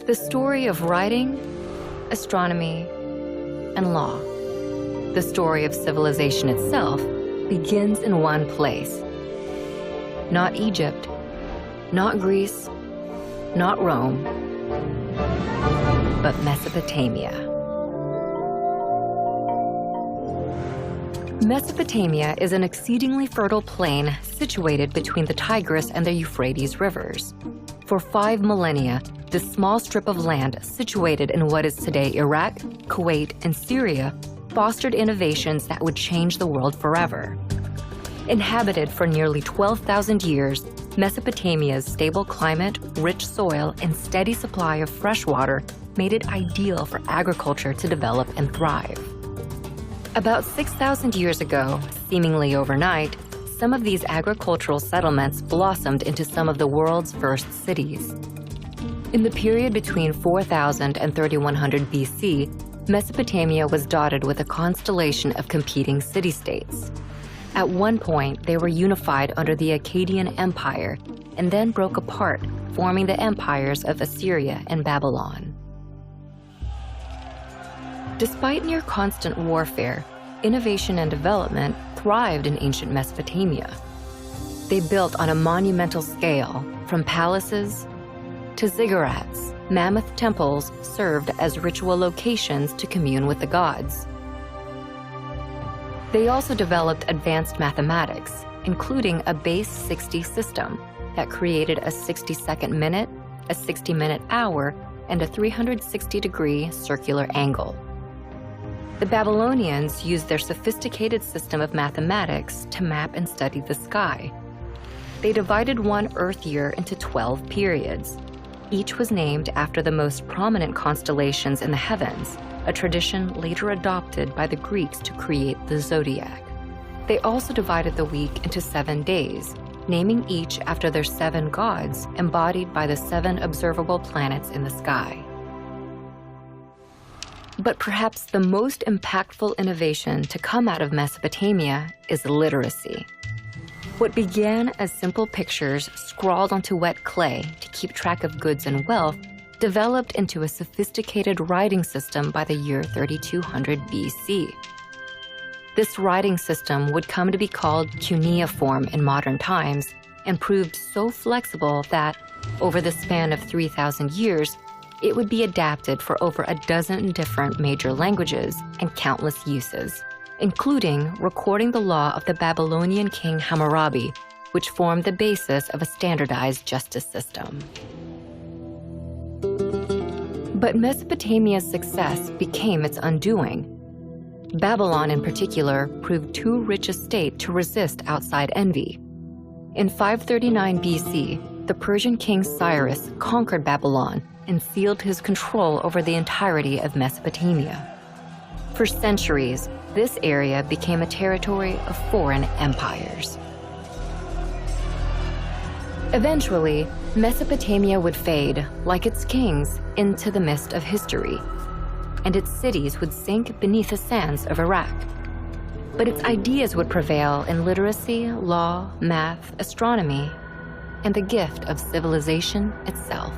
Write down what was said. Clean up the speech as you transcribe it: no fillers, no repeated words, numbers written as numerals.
The story of writing, astronomy, and law. The story of civilization itself begins in one place. Not Egypt, not Greece, not Rome, but Mesopotamia. Mesopotamia is an exceedingly fertile plain situated between the Tigris and the Euphrates rivers. For 5 millennia, this small strip of land situated in what is today Iraq, Kuwait, and Syria fostered innovations that would change the world forever. Inhabited for nearly 12,000 years, Mesopotamia's stable climate, rich soil, and steady supply of fresh water made it ideal for agriculture to develop and thrive. About 6,000 years ago, seemingly overnight, some of these agricultural settlements blossomed into some of the world's first cities. In the period between 4000 and 3100 BC, Mesopotamia was dotted with a constellation of competing city-states. At one point, they were unified under the Akkadian Empire and then broke apart, forming the empires of Assyria and Babylon. Despite near constant warfare, innovation and development thrived in ancient Mesopotamia. They built on a monumental scale, from palaces to ziggurats. Mammoth temples served as ritual locations to commune with the gods. They also developed advanced mathematics, including a base 60 system that created a 60-second minute, a 60-minute hour, and a 360-degree circular angle. The Babylonians used their sophisticated system of mathematics to map and study the sky. They divided one Earth year into 12 periods. Each was named after the most prominent constellations in the heavens, a tradition later adopted by the Greeks to create the zodiac. They also divided the week into 7 days, naming each after their 7 gods embodied by the 7 observable planets in the sky. But perhaps the most impactful innovation to come out of Mesopotamia is literacy. What began as simple pictures scrawled onto wet clay to keep track of goods and wealth developed into a sophisticated writing system by the year 3200 BC. This writing system would come to be called cuneiform in modern times and proved so flexible that, over the span of 3,000 years, it would be adapted for over a dozen different major languages and countless uses, including recording the law of the Babylonian king Hammurabi, which formed the basis of a standardized justice system. But Mesopotamia's success became its undoing. Babylon, in particular, proved too rich a state to resist outside envy. In 539 BC, the Persian king Cyrus conquered Babylon and sealed his control over the entirety of Mesopotamia. For centuries, this area became a territory of foreign empires. Eventually, Mesopotamia would fade, like its kings, into the mist of history, and its cities would sink beneath the sands of Iraq. But its ideas would prevail in literacy, law, math, astronomy, and the gift of civilization itself.